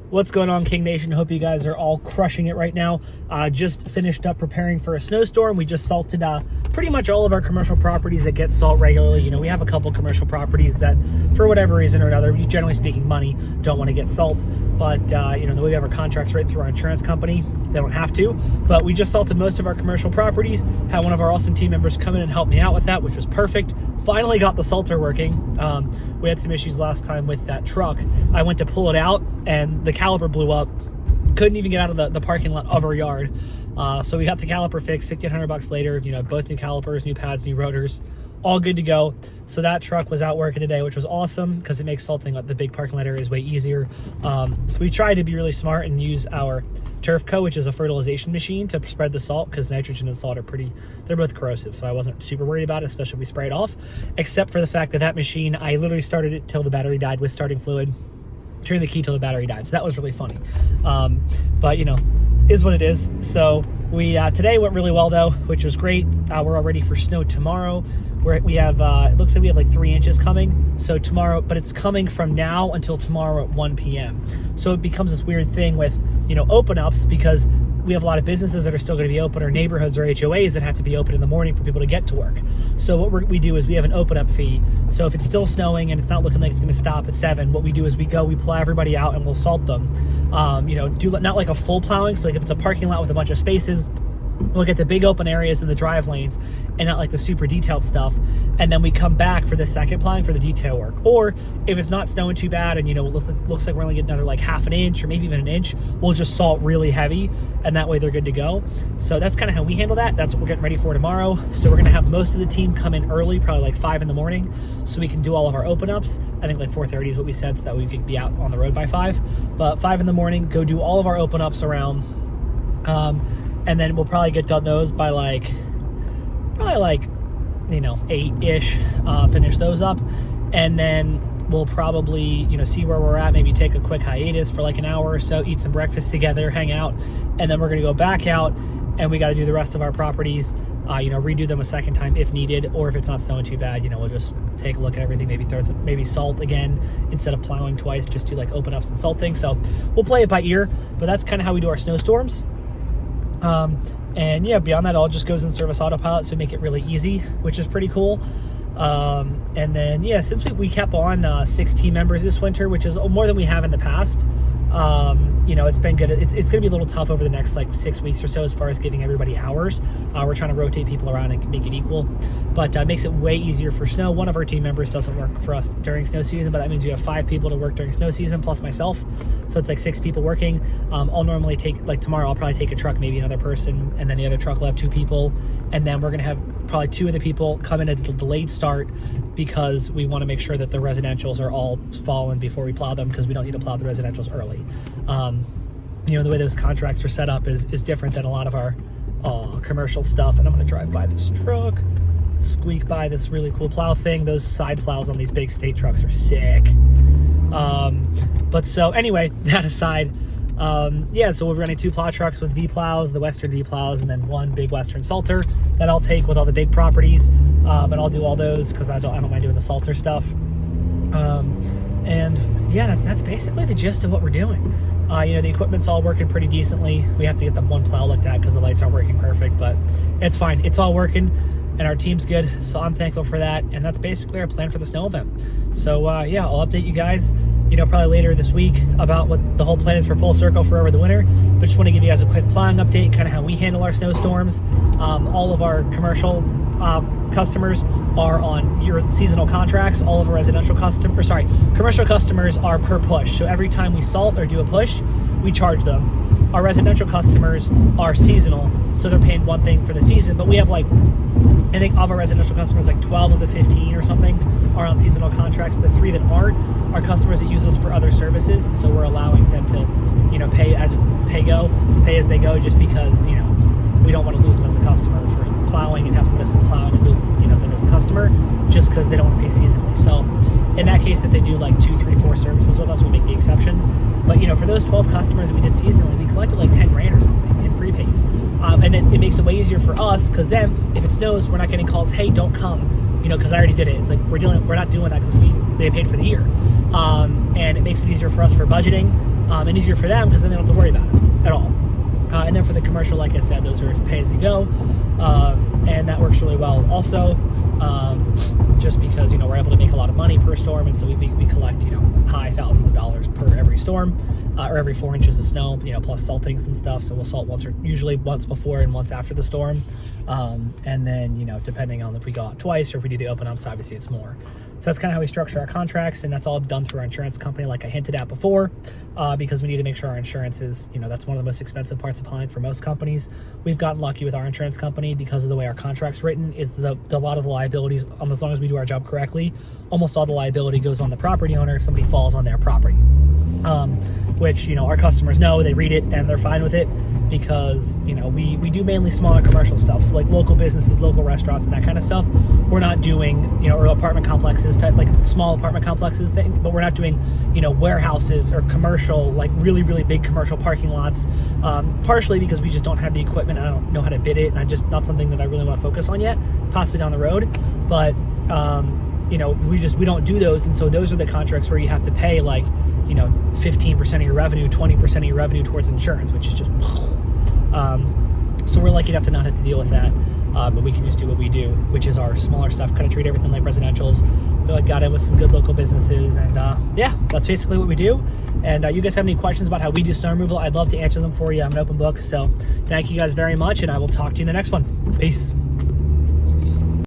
What's going on, King Nation? Hope you guys are all crushing it right now. Just finished up preparing for a snowstorm. We just salted pretty much all of our commercial properties that get salt regularly. You know, we have a couple commercial properties that, for whatever reason or another, generally speaking, money, don't want to get salt. But, you know, the way we have our contracts right through our insurance company, they don't have to. But we just salted most of our commercial properties. Had one of our awesome team members come in and help me out with that, which was perfect. Finally got the salter working. We had some issues last time with that truck. I went to pull it out and the caliper blew up. Couldn't even get out of the parking lot of our yard. So we got the caliper fixed. $1,600 later, you know, both new calipers, new pads, new rotors, all good to go. So that truck was out working today, which was awesome because it makes salting the big parking lot areas way easier. We tried to be really smart and use our Turf Co, which is a fertilization machine, to spread the salt, because nitrogen and salt are they're both corrosive. So I wasn't super worried about it, especially if we spray it off, except for the fact that machine, I literally started it till the battery died with starting fluid, turned the key till the battery died. So that was really funny. But you know, is what it is. So we today went really well though, which was great. We're all ready for snow tomorrow. We have it looks like we have like 3 inches coming. So tomorrow, but it's coming from now until tomorrow at 1 p.m. So it becomes this weird thing with, you know, open ups, because we have a lot of businesses that are still going to be open, or neighborhoods or HOAs that have to be open in the morning for people to get to work. So what we do is we have an open up fee. So if it's still snowing and it's not looking like it's going to stop at 7, what we do is we plow everybody out and we'll salt them. You know, do not like a full plowing. So like if it's a parking lot with a bunch of spaces, we'll get the big open areas in the drive lanes and not like the super detailed stuff. And then we come back for the second plowing for the detail work. Or if it's not snowing too bad and, you know, it looks like we're only getting another like half an inch or maybe even an inch, we'll just salt really heavy, and that way they're good to go. So that's kind of how we handle that. That's what we're getting ready for tomorrow. So we're going to have most of the team come in early, probably like 5 in the morning, so we can do all of our open ups. I think like 4:30 is what we said, so that we could be out on the road by 5. But 5 in the morning, go do all of our open ups around. And then we'll probably get done those by probably like, you know, 8-ish, finish those up. And then we'll probably, you know, see where we're at, maybe take a quick hiatus for like an hour or so, eat some breakfast together, hang out. And then we're going to go back out and we got to do the rest of our properties, you know, redo them a second time if needed, or if it's not snowing too bad, you know, we'll just take a look at everything, maybe salt again instead of plowing twice, just do like open ups and salting. So we'll play it by ear, but that's kind of how we do our snowstorms. And yeah, beyond that, all just goes in service autopilot, so make it really easy, which is pretty cool. And then yeah, since we kept on 6 team members this winter, which is more than we have in the past, you know, it's been good. It's going to be a little tough over the next like 6 weeks or so as far as giving everybody hours. We're trying to rotate people around and make it equal, but makes it way easier for snow. One of our team members doesn't work for us during snow season, but that means we have 5 people to work during snow season plus myself. So it's like 6 people working. I'll normally take, like tomorrow, I'll probably take a truck, maybe another person, and then the other truck will have 2 people. And then we're going to have probably 2 of the people come in at a delayed start, because we want to make sure that the residentials are all fallen before we plow them, because we don't need to plow the residentials early. You know, the way those contracts are set up is different than a lot of our commercial stuff. And I'm going to drive by this truck, squeak by this really cool plow thing. Those side plows on these big state trucks are sick. But so anyway, that aside, yeah, so we're running 2 plow trucks with V plows, the Western V plows, and then 1 big Western salter that I'll take with all the big properties. And I'll do all those because I don't mind doing the salter stuff. And yeah, that's basically the gist of what we're doing. You know, the equipment's all working pretty decently. We have to get the 1 plow looked at because the lights aren't working perfect, but it's fine. It's all working, and our team's good, so I'm thankful for that. And that's basically our plan for the snow event. So yeah, I'll update you guys, you know, probably later this week about what the whole plan is for Full Circle for over the winter. But just want to give you guys a quick plowing update, kind of how we handle our snowstorms. All of our commercial customers are on your seasonal contracts. All of our commercial customers are per push. So every time we salt or do a push, we charge them. Our residential customers are seasonal, so they're paying one thing for the season. But we have like, I think of our residential customers, like 12 of the 15 or something are on seasonal contracts. The 3 that aren't are customers that use us for other services, and so we're allowing them to, you know, pay as they go, just because, you know, we don't want to lose them as a customer for plowing and have someone else plowing and lose, you know, them as a customer just because they don't want to pay seasonally. So in that case, if they do like 2, 3, 4 services with us, we'll make the exception. But you know, for those 12 customers that we did seasonally, we collected like 10 grand or something in prepays. And it makes it way easier for us, because then if it snows, we're not getting calls, hey, don't come, you know, because I already did it. It's like we're not doing that because they paid for the year. And it makes it easier for us for budgeting. and easier for them because then they don't have to worry about it at all. And then for the commercial, like I said, those are pay as you go, and that works really well also, just because, you know, we're able to make a lot of money per storm, and so we collect, you know, high thousands of dollars per every storm, or every 4 inches of snow, you know, plus saltings and stuff. So we'll salt usually once before and once after the storm, and then, you know, depending on if we go out twice or if we do the open ups, obviously it's more. So that's kind of how we structure our contracts, and that's all done through our insurance company, like I hinted at before, because we need to make sure our insurance is, you know, that's one of the most expensive parts of applying for most companies. We've gotten lucky with our insurance company because of the way our contract's written. Is a lot of the liabilities, as long as we do our job correctly, almost all the liability goes on the property owner if somebody falls on their property. Which, you know, our customers know, they read it and they're fine with it, because, you know, we do mainly smaller commercial stuff, so like local businesses, local restaurants, and that kind of stuff. We're not doing, you know, or apartment complexes type, like small apartment complexes things, but we're not doing, you know, warehouses or commercial, like really, really big commercial parking lots, partially because we just don't have the equipment. I don't know how to bid it, and I just, not something that I really want to focus on yet, possibly down the road. But you know, we don't do those, and so those are the contracts where you have to pay, like, you know, 15% of your revenue, 20% of your revenue towards insurance, which is just so we're lucky enough to not have to deal with that, but we can just do what we do, which is our smaller stuff, kind of treat everything like residentials. We got in with some good local businesses, and yeah, that's basically what we do. And you guys have any questions about how we do snow removal, I'd love to answer them for you. I'm an open book. So thank you guys very much, and I will talk to you in the next one. Peace.